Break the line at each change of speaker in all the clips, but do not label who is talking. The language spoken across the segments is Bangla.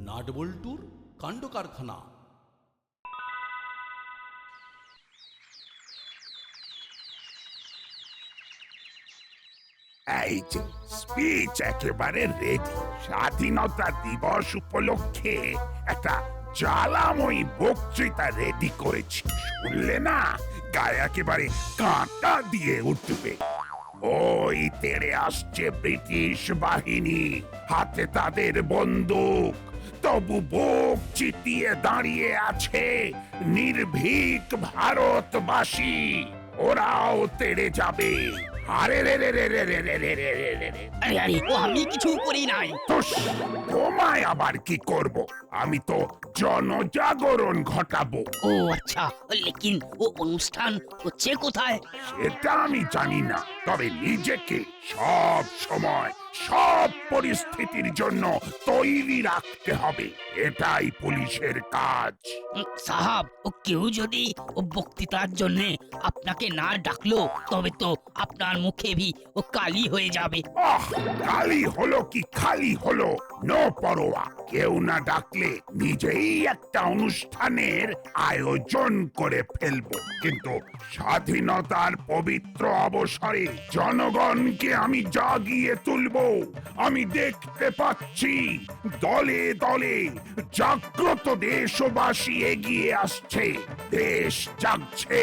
নাটবল্টুর কাণ্ড কারখানা।
এই যে স্পিচ একেবারে রেডি। স্বাধীনতা দিবস উপলক্ষে একটা জ্বালাময়ী বক্তৃতা রেডি করেছি। শুনলে না গায়ে একেবারে কাঁটা দিয়ে উঠবে। ওই তেড়ে আসছে ব্রিটিশ বাহিনী, হাতে তাদের বন্দুক, তবু বুক চিতিয়ে দাঁড়িয়ে আছে নির্ভীক ভারতবাসী। ওরাও তেড়ে যাবে। আরে রে রে রে রে রে রে রে রে রে রে রে।
আরে ও আমি কিছু করি নাই।
তুস, তোমায় আবার কি করব? আমি তো জনজাগরণ ঘটাবো।
ও আচ্ছা, লেকিন ও অনুষ্ঠান হচ্ছে কোথায়?
সেটা আমি জানি না, তবে নিজেকে সব সময় সব পরিস্থিতির জন্য তৈরি রাখতে হবে। এটাই পুলিশের কাজ।
সাহাব, ও কেউ যদি ও বক্তৃতার জন্য আপনাকে না ডাকলো তবে তো আপনার মুখে ভি ও কালি হয়ে যাবে।
আহ, খালি হলো কি খালি হলো, নো পরোয়া। কেউ না ডাকলে নিজেই একটা অনুষ্ঠানের আয়োজন করে ফেলবো। কিন্তু স্বাধীনতার পবিত্র অবসরে জনগণকে আমি জাগিয়ে তুলবো। আমি দেখতে পাচ্ছি দলে দলে জাগ্রত দেশবাসী এগিয়ে আসছে। দেশ জাগছে।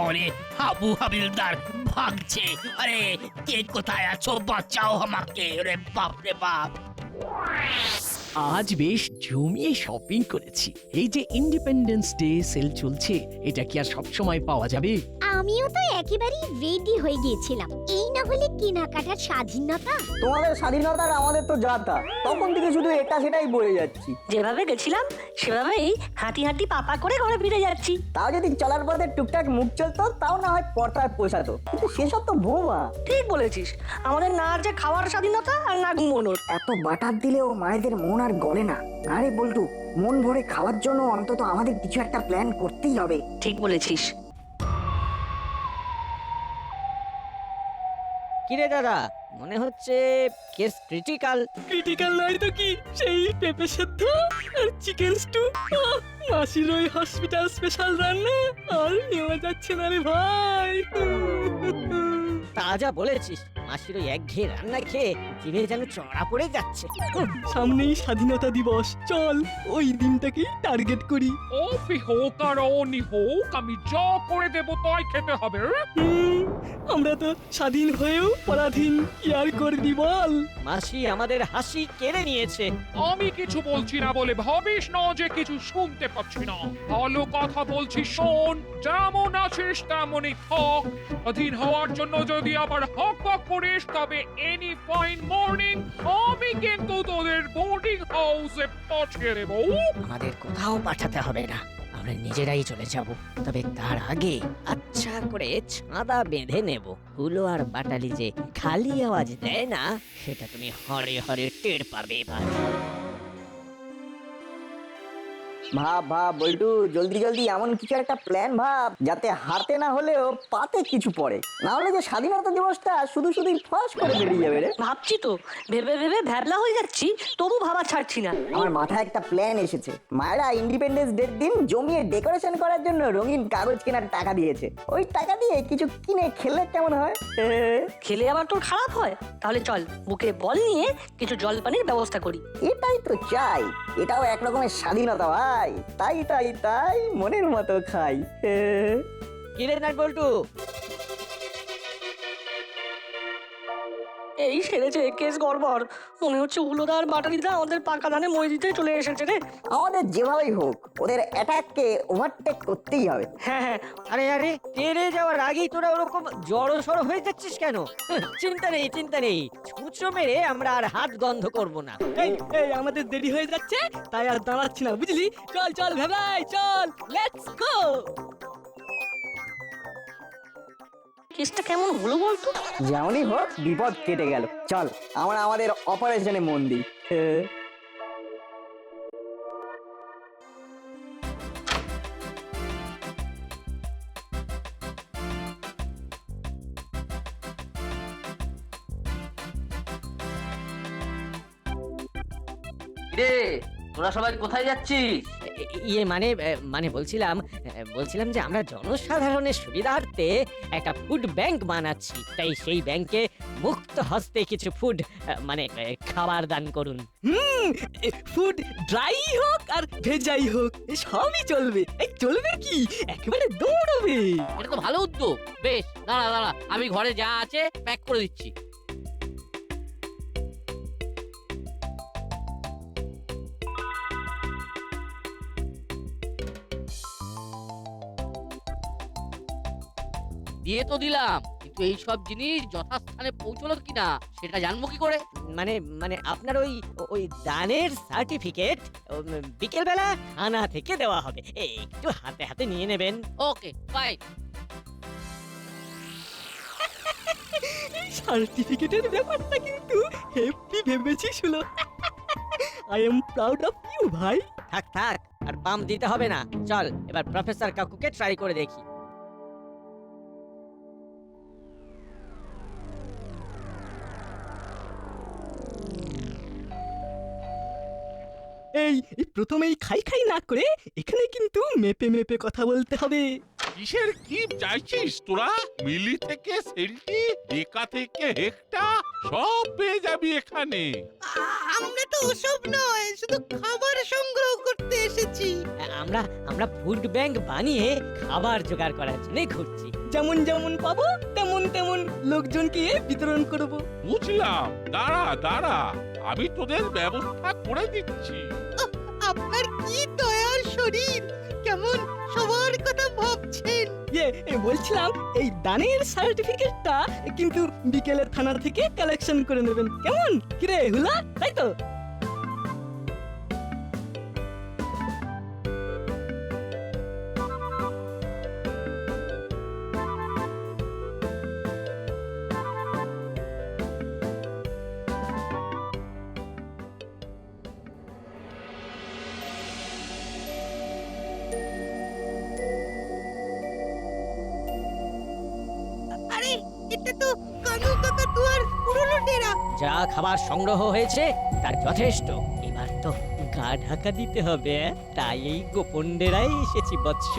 আরে হাবু হাবিলদার ভাগছে। আরে কে কোথায় আছো, বাঁচাও আমাকে। রে বাপ রে বাপ।
আজ বেশ জমিয়ে শপিং করেছি। এই যে ইন্ডিপেন্ডেন্স ডে সেল চলছে, এটা কি আর সব সময় পাওয়া যাবে?
আমিও তো একেবারেই রেডি হয়ে গিয়েছিলাম। এই না হলে কেনাকাটার স্বাধীনতা।
তোমাদের স্বাধীনতার আমাদের তো যা তা, তখন থেকে শুধু এটা সেটাই বলে যাচ্ছি।
যেভাবে গেছিলাম সেভাবেই হাঁটি হাঁটি পাপা করে ঘরে ফিরে যাচ্ছি।
তাও যদি চলার পথে টুকটাক মুখ চলতো তাও না হয় পর্দায় পোষাতো, কিন্তু সেসব তো বোমা।
ঠিক বলেছিস, আমাদের না আছে খাওয়ার স্বাধীনতা আর না ঘুমোনোর।
এত বাটার দিলেও মায়েদের মন আর গলে না। আরে বল্টু, মন ভরে খাওয়ার জন্য অন্তত আমাদের কিছু একটা প্ল্যান করতেই হবে।
ঠিক বলেছিস।
কিরে দাদা, মনে হচ্ছে কেস ক্রিটিক্যাল।
ক্রিটিক্যাল নয় তো কি, সেই পেঁপে সেদ্ধ আর চিকেন স্টু, মাসির ওই হসপিটাল স্পেশাল রান্না আর নেওয়া যাচ্ছে না রে ভাই।
তা যা বলেছিস, মাসির ওই একঘেয়ে রান্না খেয়ে জিভে যেন চড়া পড়ে যাচ্ছে।
সামনেই স্বাধীনতা দিবস, চল ওই দিনটাকেই টার্গেট করি।
অফি হোক আর অনি হোক, আমি যা করে দেবো তাই খেতে হবে।
আমরা তো স্বাধীন হয়েও পরাধীন, কি আর করবি বল।
মাসি আমাদের হাসি কেড়ে নিয়েছে।
আমি কিছু বলছি না বলে ভাবিস না যে কিছু শুনতে পাচ্ছি না। ভালো কথা বলছি, শোন। যেমন আছিস তেমনই থাক। স্বাধীন হওয়ার জন্য যদি আবার হক হক করিস তবে এনি ফাইন মর্নিং আমি কিন্তু তোদের বোর্ডিং হাউসে পাঠিয়ে দেবো।
আমাদের কোথাও পাঠাতে হবে না, আমরা নিজেরাই চলে যাব। তবে তার আগে আচ্ছা করে ছাদা বেঁধে নেব। হুলো আর বাটালি যে খালি আওয়াজ দেয় না, সেটা তুমি হরে হরে টের পাবে এবার।
ভাব ভাব বল্টু, জলদি জলদি এমন কিছু একটা প্ল্যান ভাব যাতে হাতে না হলেও পাতে কিছু পড়ে। না হলে যে স্বাধীনতা দিবসটা শুধু শুধুই ফাঁস করে বেরিয়ে যাবে রে।
ভাবছি তো, ভেবে ভেবে ভ্যাবলা হয়ে যাচ্ছি, তবু ভাবা ছাড়ছি না।
আমার মাথায় একটা প্ল্যান এসেছে। মায়েরা ইন্ডিপেন্ডেন্স ডের দিন জমিয়ে ডেকোরেশন করার জন্য রঙিন কাগজ কেনার টাকা দিয়েছে। ওই টাকা দিয়ে কিছু কিনে খেলে কেমন হয়?
খেলে আবার তোর খারাপ হয়? তাহলে চল বুকে বল নিয়ে কিছু জলপানির ব্যবস্থা করি।
এটাই তো চাই, এটাও এক রকমের স্বাধীনতা ভাই। তাই তাই তাই মনের মতো খাই।
কিরে নাট বল্টু,
এই সেরেছে কেস গড়বড়। মনে হচ্ছে উলোদার বাটালিদা আমাদের পাকা ধানে মই দিতে চলে এসেছে রে।
আমাদের যেভাবেই হোক ওদের অ্যাটাককে ওভারটেক করতেই হবে।
হ্যাঁ হ্যাঁ,
আরে আরে তেরে যাওয়ার আগেই তোরা ওরকম জড়ো সড়ো হয়ে যাচ্ছিস কেন? চিন্তা নেই চিন্তা নেই, ছুঁচো মেরে আমরা আর হাত গন্ধ করব না।
এই এই আমাদের দেরি হয়ে যাচ্ছে, তাই আর দাঁড়াচ্ছি না, বুঝলি? চল চল ভাই, চল, লেটস গো।
কেসটা কেমন হলো বলতো?
যেমনই হোক বিপদ কেটে গেল। চল আমরা আমাদের অপারেশনে মন দিই।
রে তোরা সবাই কোথায় যাচ্ছিস?
ইয়ে মানে বলছিলাম যে আমরা জনসাধারণের সুবিধার্থে একটা ফুড ব্যাংক বানাচ্ছি, তাই সেই ব্যাংকে মুক্ত হস্তে কিছু ফুড খাবার দান করুন।
ফুড ড্রাই হোক আর ভেজাই হোক সবই চলবে। চলবে কি, একেবারে দৌড়বে।
এটা তো ভালো উদ্যোগ। বেশ, দাঁড়া আমি ঘরে যা আছে প্যাক করে দিচ্ছি। দিয়ে তো দিলাম, কিন্তু এই সব জিনিস যথাস্থানে পৌঁছলো কিনা সেটা জানবো কি করে?
মানে আপনার ওই দানের সার্টিফিকেট বিকেল বেলা থানা থেকে দেওয়া হবে, একটু হাতে হাতে নিয়ে নেবেন।
Okay, fine.
সার্টিফিকেটের ব্যাপারটা কিন্তু হেপি ভেবেছিস হলো। I am proud of you ভাই।
থাক আর পাম দিতে হবে না, চল এবার প্রফেসর কাকুকে ট্রাই করে দেখি।
এই প্রথমেই খাই না করে এখানে কিন্তু মেপে মেপে কথা বলতে হবে।
কিসের কি চাইছিস তোরা? মিলি থেকে সেলটি, একা থেকে হেক্টা, সব পেয়ে যাবি এখানে।
আমরা তো ওসব নয়, শুধু খাবার সংগ্রহ করতে এসেছি।
আমরা ফুড ব্যাংক বানিয়ে খাবার জোগাড় করার জন্য ঘুরছি।
যেমন যেমন পাবো তেমন তেমন লোকজনকে বিতরণ করব।
বুঝলাম, দাঁড়া আমি তোদের ব্যবস্থা করে দিচ্ছি।
আপনার কি দয়ার শরীর, কেমন সবার কথা ভাবছেন।
বলছিলাম এই দানের সার্টিফিকেটটা কিন্তু বিকেলের থানার থেকে কালেকশন করে নেবেন, কেমন? কিরে হুলা, তাই তো?
আরে এটা তো কানু কাকাতুয়ার পুরনো ডেরা।
যা খাবার সংগ্রহ হয়েছে তার যথেষ্ট, এবার তো গা ঢাকা দিতে হবে, তাই এই গোপন ডেরায় এসেছি বৎস।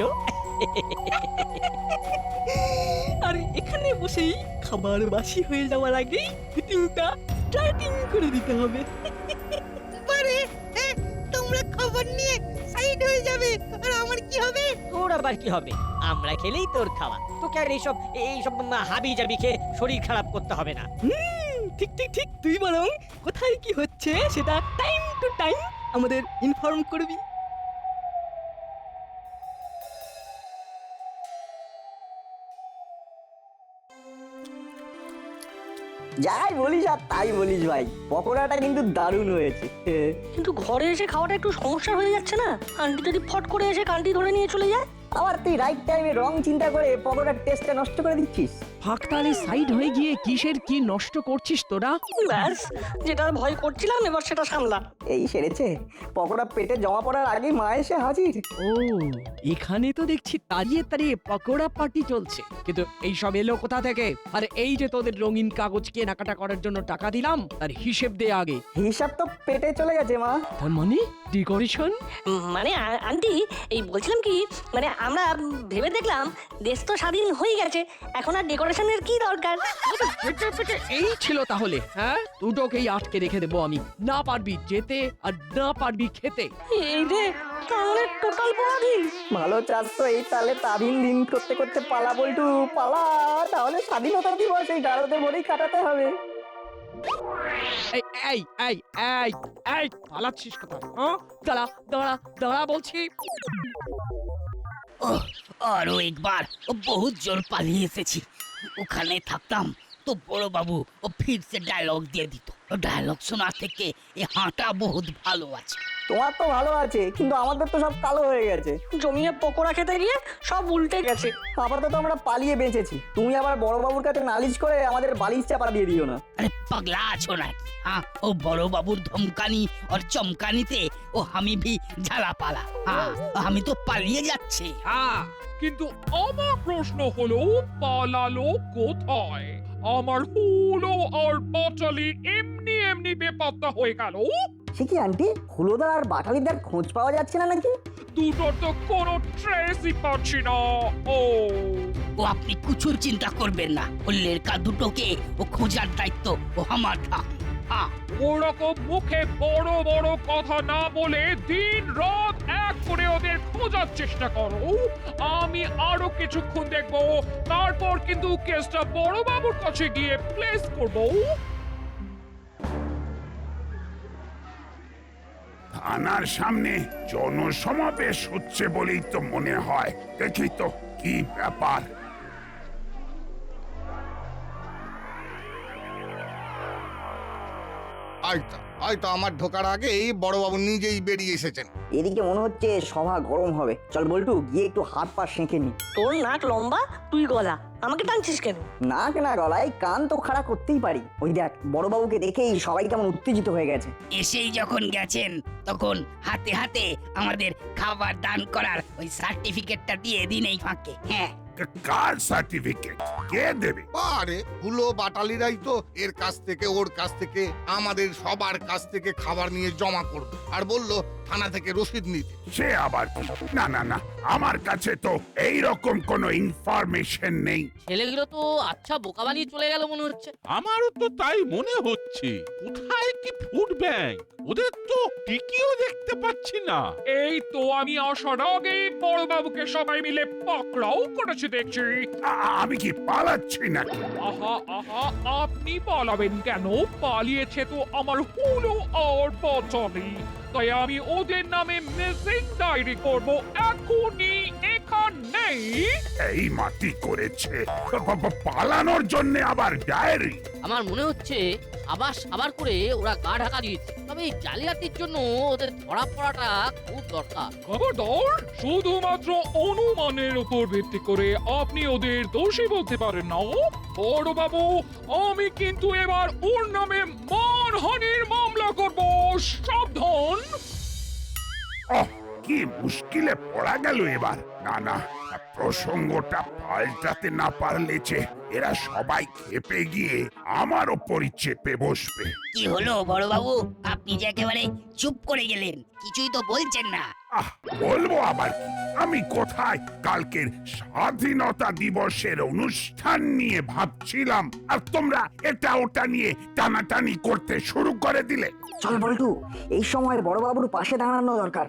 আর এখানে বসেই খাবার বাসি হয়ে যাওয়ার আগেই ফিটিংটা স্টার্টিং করে দিতে হবে।
পারে তোমরা খাবার নিয়ে সাইড হয়ে যাবে, আর আমার কি হবে?
তোর আবার কি হবে? আমরা খেলেই তোর খাওয়া, তোকে আর এইসব হাবি জাবি খেয়ে শরীর খারাপ করতে হবে না।
ঠিক তুই বরং কোথায় কি হচ্ছে সেটা টাইম টু টাইম আমাদের ইনফর্ম করবি।
যাই বলিস আর তাই বলিস ভাই, পকোড়াটা কিন্তু দারুণ হয়েছে।
কিন্তু ঘরে এসে খাওয়াটা একটু সমস্যা হয়ে যাচ্ছে না? আন্টি যদি ফট করে এসে কান্টি ধরে নিয়ে চলে যায়?
আবার তুই রাইট টাইমে রং চিন্তা করে পকোড়ার টেস্টটা নষ্ট করে দিচ্ছিস।
ফাঁকতালি সাইড হয়ে গিয়ে কিসের কি নষ্ট করছিস তোরা?
ব্যাস, যেটার ভয় করছিলাম এবার সেটা সামলা।
এই সেরেছে, পকোড়া পেটে জমা পড়ার আগে মা এসে হাজির।
ও, এখানে তো দেখছি তাড়িয়ে পকোড়া পার্টি চলছে, কিন্তু এই সব এলো কোথা থেকে? আর এই যে তোদের রঙিন কাগজ কেনাকাটা করার জন্য টাকা দিলাম, তার হিসেব দে আগে।
হিসাব তো পেটে চলে গেছে মা।
তার মানে ডেকোরেশন?
মানে আন্টি, এই বলছিলাম কি, মানে আমরা ভেবে দেখলাম দেশ তো স্বাধীন হয়ে গেছে, এখন আর ডেকোরেশনের কি দরকার।
এই ছিল তাহলে? হ্যাঁ, দুটোকেই আটকে রেখে দেবো আমি। না পারবি যেতে আর না পারবি খেতে।
এই রে, তাহলে টোটাল পরাধীন।
ভালো চাষ তো এই তালে তাবিন দিন করতে করতে পালা বল্টু পালা, তাহলে স্বাধীনতা দিবস এই গারদের ভরেই কাটাতে হবে।
এই পালাচ্ছিস কোথায়? দাঁড়া বলছি।
আরো একবার বহুত জোর পালিয়ে এসেছি। ওখানে থাকতাম তো বড় বাবু ফিরসে ডায়লগ দিয়ে দিত। ডায়লগ শোনার থেকে এই হাঁটা বহুত ভালো আছে।
তোমার তো ভালো আছে, কিন্তু আমাদের তো সব কালো হয়ে গেছে।
জমিয়ে পকোড়া খেতে গিয়ে সব উল্টে গেছে।
আপাতত আমরা পালিয়ে বেঁচেছি, তুমি আবার বড় বাবুর কাছে নালিশ করে আমাদের বালিশ চাপা দিয়ে দিও না।
আরে পাগলা আছো নাকি? हाँ ओ बड़ो बाबूर धमकानी और चमकानीते ओ हमी भी झाला पाला। हाँ हमी तो पालिए যাচ্ছে।
হ্যাঁ, কিন্তু আমার প্রশ্ন হলো পালালো কোথায়? আমার হুলো আর বাটালি এমনি বেপাত্তা হয়ে গেল।
সে কি আন্টি, হুলোদা আর বাটালিদার খোঁজ পাওয়া যাচ্ছে না নাকি?
দুটোর তো কোনো ট্রেসই পাচ্ছি না। ও
ও আপনি কুছুর চিন্তা করবেন না, হল্লের কা দুটোকে ও খোঁজার দায়িত্ব ও আমার থাক। হ্যাঁ,
ওরকম মুখে বড় বড় কথা না বলে দিন রাত এক করে ওদের খোঁজার চেষ্টা করো। আমি আরো কিছুক্ষণ দেখবো, তারপর কিন্তু কেসটা বড় বাবুর কাছে গিয়ে প্লেস করবো।
থানার সামনে জনসমাবেশ হচ্ছে বলেই তো মনে হয়। দেখি তো কি ব্যাপার।
হয়তো আমার ঢোকার আগেই বড়বাবু নিজেই বেরিয়ে এসেছেন।
এদিকে মনে হচ্ছে সভা গরম হবে। চল বল্টু, গিয়ে একটু হাত পা সেঁকে নি।
তোর নাক লম্বা, তুই গলা, আমাকে টানছিস কেন?
নাক না গলায় কান তো খাড়া করতেই পারি। ওই দেখ, বড়বাবুকে দেখেই সবাই কেমন উত্তেজিত হয়ে গেছে।
এসেই যখন গেছেন তখন হাতে হাতে আমাদের খাবার দান করার ওই সার্টিফিকেটটা দিয়ে দিন এই ফাঁকে। হ্যাঁ,
কার সার্টিফিকেট কে দেবে?
আরে হুলো বাটালিরাই তো এর কাছ থেকে ওর কাছ থেকে আমাদের সবার কাছ থেকে খাবার নিয়ে জমা করবে, আর বললো থানা থেকে রসিদ নিতে।
সে আবার কি? না না না, আমার কাছে তো এই রকম কোনো ইনফরমেশন নেই।
ছেলেগুলো তো আচ্ছা বোকা বানিয়ে চলে গেল মনে হচ্ছে।
আমারও তো তাই মনে হচ্ছে। কোথায় কি ফুড ব্যাংক? ওদের তো টিকিও দেখতে পাচ্ছি না।
এই তো আমি আসার আগে বড় বাবুকে সবাই মিলে পাকড়াও করেছে দেখছি।
আমি কি পালাচ্ছি নাকি?
আহা আহা, আপনি পালাবেন কেন? পালিয়েছে তো আমার হুলো আর বাটালি। তাই আমি ওদের নামে মিসিং ডায়েরি করব এখনই এখানেই।
এই মাটি করেছে পালানোর জন্য আবার ডায়েরি?
আমার মনে হচ্ছে আবার সাবার করে ওরা গা ঢাকা দিয়েছে। তবে এই জালিয়াতির জন্য ওদের ধরা পড়াটা খুব দরকার।
খবরদার, শুধুমাত্র অনুমানের উপর ভিত্তি করে আপনি ওদের দোষী বলতে পারেন না। বড় বাবু, আমি কিন্তু এবার ওর নামে মানহানির মামলা করব। সাবধান।
কি মুশকিলে পড়া গেল এবার। না না, প্রসঙ্গটা পাল্টাতে না পারলে যে এরা সবাই খেপে গিয়ে আমার ওপরই চেপে বসবে।
কি হলো বড় বাবু, আপনি যে একেবারে চুপ করে গেলেন, কিছুই তো বলছেন না।
বলবো আবার কি? আমি কোথায় কালকের স্বাধীনতা দিবসের অনুষ্ঠান নিয়ে ভাবছিলাম, আর তোমরা এটা ওটা নিয়ে টানাটানি করতে শুরু করে দিলে।
চল বল্টু, এই সময় বড়বাবুর পাশে দাঁড়ানো দরকার।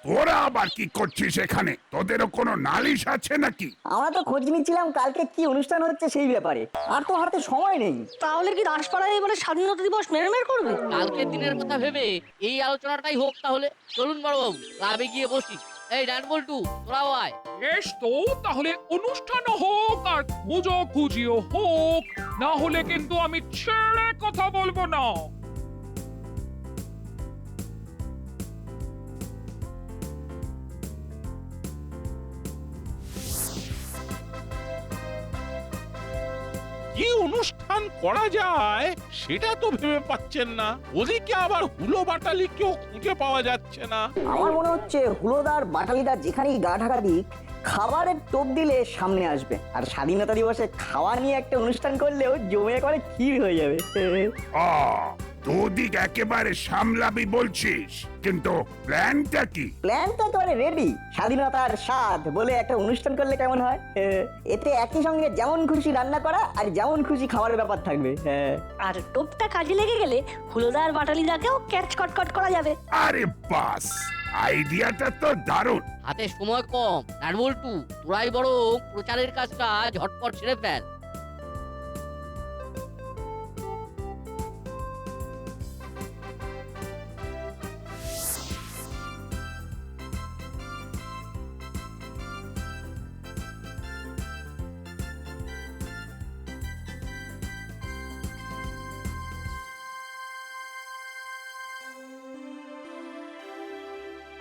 তোরা আবার কি করছিস এখানে? তোদেরও কোনো নালিশ আছে নাকি?
আমরা তো খোঁজ নিচ্ছিলাম কালকে কি অনুষ্ঠান হচ্ছে সেই ব্যাপারে, আর তো হাতে সময় নেই।
তাহলে কি দাসপাড়ায় এবারে স্বাধীনতা দিবস মেরমের করবে?
কালকের দিনের কথা ভেবে এই আলোচনাটাই হোক তাহলে। চলুন বড়বাবু, ক্লাবে গিয়ে বসি। এই ডান বল্টু, তোরাও আয়।
বেশ তো, তাহলে অনুষ্ঠান হোক আর খুঁজিও হোক, না হলে কিন্তু আমি ছেড়ে কথা বলবো না।
কি অনুষ্ঠান করা যায় সেটা তো ভেবে পাচ্ছেন না। ওদিকে আবার হুলো বাটালিকেও খুঁজে পাওয়া যাচ্ছে না।
আমার মনে হচ্ছে হুলোদার বাটালিদার যেখানেই গা ঢাকা দিক, খাবারের টোপ দিলে সামনে আসবে। আর স্বাধীনতা দিবসে খাওয়া নিয়ে একটা অনুষ্ঠান করলেও জমে করে ক্ষীর হয়ে যাবে।
দুদিক একেবারে সামলাবি বলছিস, কিন্তু প্ল্যানটা কি?
প্ল্যানটা তো রেডি। স্বাধীনতার স্বাদ বলে একটা অনুষ্ঠান করলে কেমন হয়? এতে একই সঙ্গে যেমন খুশি রান্না করা আর যেমন খুশি খাবারের ব্যাপার থাকবে।
আর টোপটা কাজে লেগে গেলে হুলোদার বাটালিদাকেও ক্যাচ কটকট করা যাবে।
আরে বাস, আইডিয়াটা তো দারুণ।
হাতে সময় কম, ডান বল্টু, তোরাই বরং প্রচারের কাজটা ঝটপট ছেড়ে ফেল।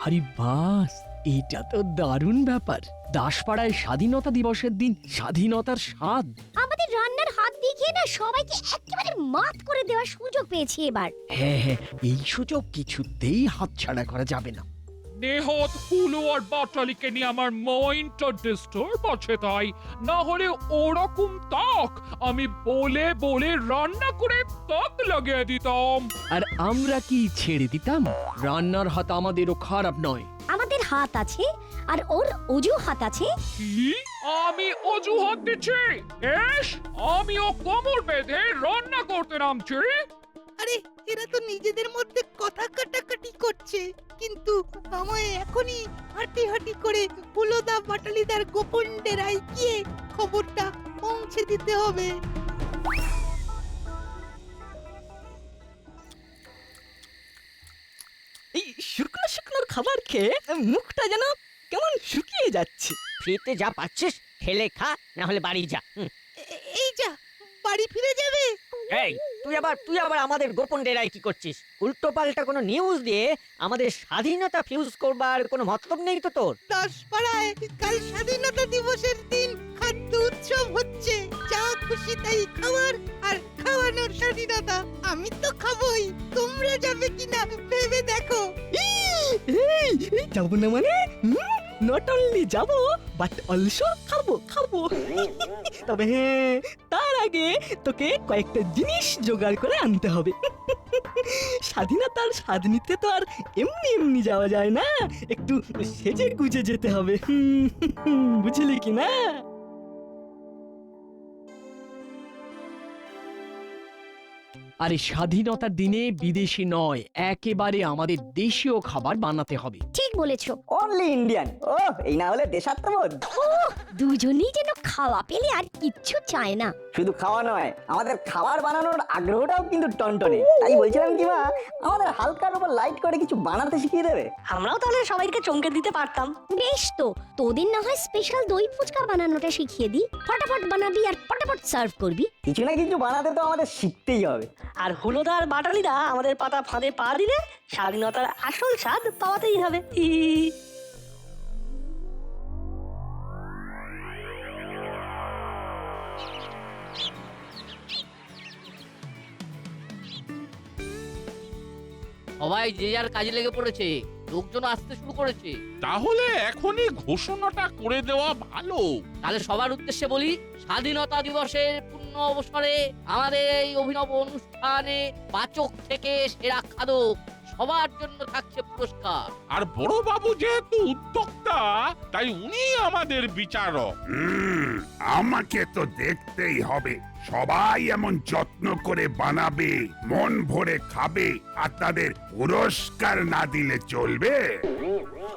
আরে বাস, এটা তো দারুণ ব্যাপার। দাসপাড়ায় স্বাধীনতা দিবসের দিন স্বাধীনতার স্বাদ।
আমাদের রান্নার হাত দেখিয়ে না সবাইকে একেবারে মাত করে দেওয়ার সুযোগ পেয়েছি এবার।
হ্যাঁ হ্যাঁ, এই সুযোগ কিছুতেই হাতছাড়া করা যাবে না।
নেহত হুলো আর বাটালিকে নিয়ে আমার মাইন্ডটা ডিস্টার্ব আছে তাই, না হলে ওরকম তাক আমি বলে বলে রান্না করে তাক লাগিয়ে দিতাম।
আর আমরা কি ছেড়ে দিতাম? রান্নার হাত আমাদেরও খারাপ নয়।
আমাদের হাত আছে আর ওর অজুহাত আছে।
কি? আমি অজুহাত দিচ্ছি? এস, আমিও কোমর বেঁধে রান্না করতে নামছি।
আরে এরা তো নিজেদের মধ্যে কথা কাটাকাটি করছে, কিন্তু আমায় এখনই হাঁটি হাঁটি করে হুলোদা বাটালিদার গোপন ডেরায় গিয়ে খবরটা পৌঁছে দিতে হবে।
এই শুকনো শুকনো খাবার খেয়ে মুখটা যেন কেমন শুকিয়ে যাচ্ছে।
ফ্রিতে যা পাচ্ছিস খেলে খা, না হলে বাড়ি যা।
এই যা, বাড়ি ফিরে যাবে?
এই তুই আবার আমাদের গোপন ডেরায় কি করছিস? উল্টো পাল্টা কোনো নিউজ দিয়ে আমাদের স্বাধীনতা ফিউজ করবার কোনো মতলব নেই তো তোর?
দাসপাড়ায় কাল স্বাধীনতা দিবসের দিন খাদ্য উৎসব হচ্ছে। যা খুশি তাই খাবার আর খাওয়ানোর স্বাধীনতা। আমি তো খাবই, তোমরা যাবে কিনা ভেবে দেখো।
এই যাবো না মানে? নট অনলি যাবো বাট অলসো খাবো। তবে হ্যাঁ, তার আগে তোকে কয়েকটা জিনিস জোগাড় করে আনতে হবে। স্বাধীনতার স্বাদ নিতে তো আর এমনি এমনি যাওয়া যায় না, একটু সেজে গুজে যেতে হবে। বুঝলি কি না?
আরে স্বাধীনতার দিনে বিদেশি নয়, একেবারে আমাদের দেশীয় খাবার বানাতে হবে।
ঠিক বলেছো।
Only Indian. ও এই না হলে দেশাত্মবোধ।
দুজনেই যেন খাওয়া পেলে আর কিচ্ছু চায় না।
শুধু খাওয়া নয়, আমাদের খাবার বানানোর আগ্রহটাও কিন্তু টনটনে। তাই বলছিলাম কি মা, আমাদের হালকার উপর লাইট করে কিছু বানাতে শিখিয়ে দেবে?
আমরাও তাহলে সবাইকে চমকে দিতে পারতাম।
বেশ তো, তোদের না হয় স্পেশাল দই ফুচকা বানানোটা শিখিয়ে দিই। ফটাফট বানাবি আর ফটাফট সার্ভ করবি।
কিছু না কিছু বানাতে তো আমাদের শিখতেই হবে।
আর হুলোদা আর বাটালিদা আমাদের পাতা ফাঁদে পা দিলে স্বাধীনতার আসল স্বাদ পাওয়াতেই হবে।
সবাই যে যার কাজে লেগে পড়েছে, লোকজন আসতে শুরু করেছে।
তাহলে এখনই ঘোষণাটা করে দেওয়া ভালো।
তাহলে সবার উদ্দেশ্যে বলি, স্বাধীনতা দিবসের পূর্ণ অবসরে আমাদের এই অভিনব অনুষ্ঠানে পাচক থেকে সেরা খাদক সবার জন্য থাকছে পুরস্কার।
আর বড় বাবু যেহেতু উদ্যোক্তা, তাই উনি আমাদের বিচারক।
আমাকে তো দেখতেই হবে। সবাই এমন যত্ন করে বানাবে, মন ভরে খাবে, আর তাদের পুরস্কার না দিলে চলবে?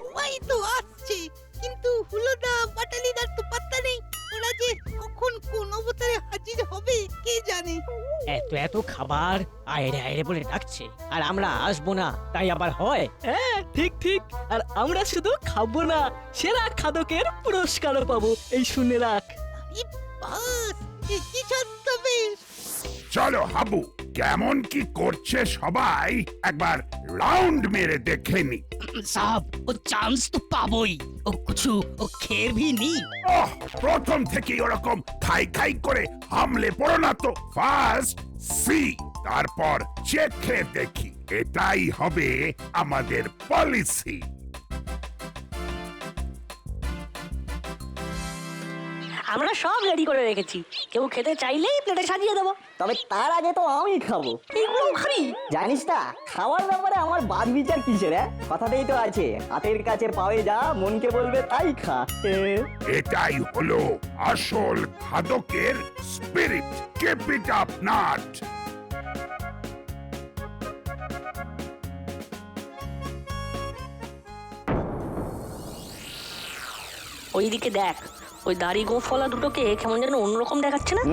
সবাই তো আসছে, কিন্তু হুলোদা বাটালিদার তো পাত্তা নেই। ওরা যে কখন কোন অবতারে হাজির হবে কে জানে।
এত খাবার আয়রে আয়রে বলে ডাকছে, আর আমরা আসবো না তাই আবার হয়?
হ্যাঁ ঠিক। আর আমরা শুধু খাবো না, সেরা খাদকের পুরস্কারও পাবো, এই শুনে রাখ।
বাস, কি ছদ্মবেশ।
চলো হাবু, কেমন কি করছে সবাই একবার রাউন্ড মেরে দেখে নি।
সাহব, ও চান্স তো পাবোই। ও কিছু খের ভি নি।
প্রথম থেকেই ওরকম খাই খাই করে হামলে পড়ো না তো। ফার্স্ট সি, তারপর চেখে দেখি। এটাই হবে আমাদের পলিসি।
আমরা সব রেডি করে রেখেছি, কেউ খেতে চাইলেই প্লেটে সাজিয়ে দেবো।
তবে তার আগে তো আমি খাবো।
এগুলো খাবি?
জানিস না, খাওয়ার ব্যাপারে আমার বাদ বিচার কিসের? কথাতেই তো আছে, হাতের কাছে পাওয়ে যা মনকে বলবে তাই খা।
এটাই হলো আসল খাদকের spirit. Keep it up nut.
ওইদিকে দেখ, ওই দাড়ি গোঁফওয়ালা দুটোকে কেমন যেন অন্যরকম দেখাচ্ছে না?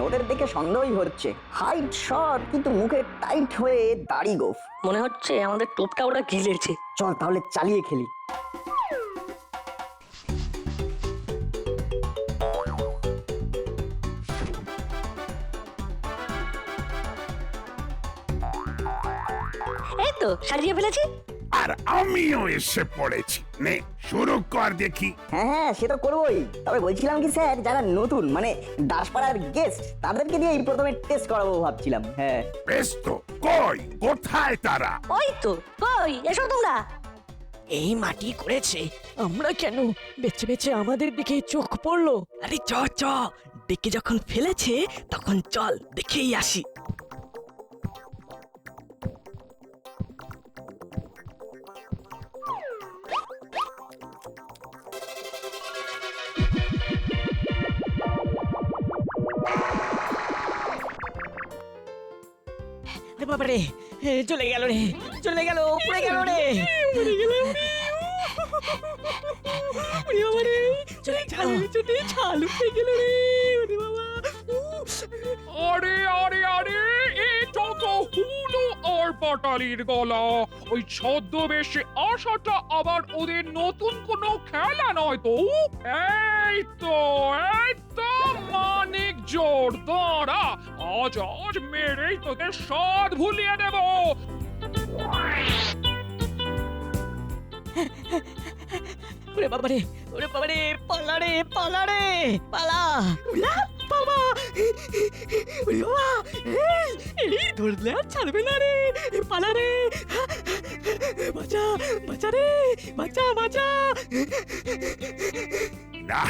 ওদের দেখে সন্দেহই হচ্ছে। হাইট শর্ট, কিন্তু মুখে টাইট হয়ে দাড়ি গোফ।
মনে হচ্ছে আমাদের টোপটা ওরা গিলেছে।
চল তাহলে চালিয়ে খেলি।
এই তো সাজিয়ে ফেলেছি।
আর আমিও এসে পড়েছি। নে শুরু কর দেখি।
হ্যাঁ সে তো করবোই। তবে বলছিলাম কি স্যার, যারা নতুন মানে দাসপাড়ার গেস্ট, তাদেরকে দিয়ে প্রথমে টেস্ট করাবো ভাবছিলাম। হ্যাঁ
বেশ তো, কই কোথায় তারা?
ওই তো, কই এসো তোমরা।
এই মাটি করেছে।
আমরা কেন? বেছে বেছে আমাদের দিকে চোখ পড়লো। আরে চ চ, ডেকে যখন ফেলেছে তখন চল দেখেই আসি। বাবারে, চলে গেল রে, চলে গেল, পড়ে গেল রে, পড়ে গেল। ছাল উঠে গেল রে, বাবা।
আরে আরে আরে, এটা তো হুলো আর বাটালির গলা। ওই ছদ্মবেশে আসাটা আবার ওদের নতুন কোনো খেলা নয় তো। এই তো মানিক জোর, দাঁড়া, আজ মেরেই তোদের স্বাদ ভুলিয়ে দেব।
ওরে বাবারে, ওরে বাবারে, পালা রে, পালা রে, পালা। উলা বাবা, ওরে বাবা, এই ধরলে আর ছাড়বে না রে, পালা রে। বাঁচা, বাঁচা রে, বাঁচা, বাঁচা।
না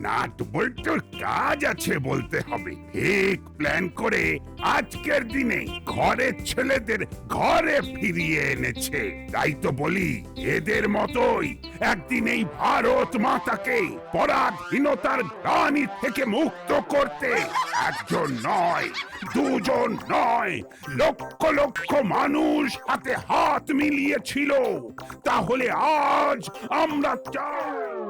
নাট বল্টুর কাজ আছে বলতে হবে। ঠিক প্ল্যান করে আজকের দিনে ঘরের ছেলেদের ঘরে ফিরিয়ে এনেছে। তাই তো বলি, এদের মতোই একদিন এই ভারত মাতাকে পরাধীনতার গ্লানি থেকে মুক্ত করতে একজন নয়, দুজন নয়, লক্ষ লক্ষ মানুষ হাতে হাত মিলিয়েছিল। তাহলে আজ আমরা চাই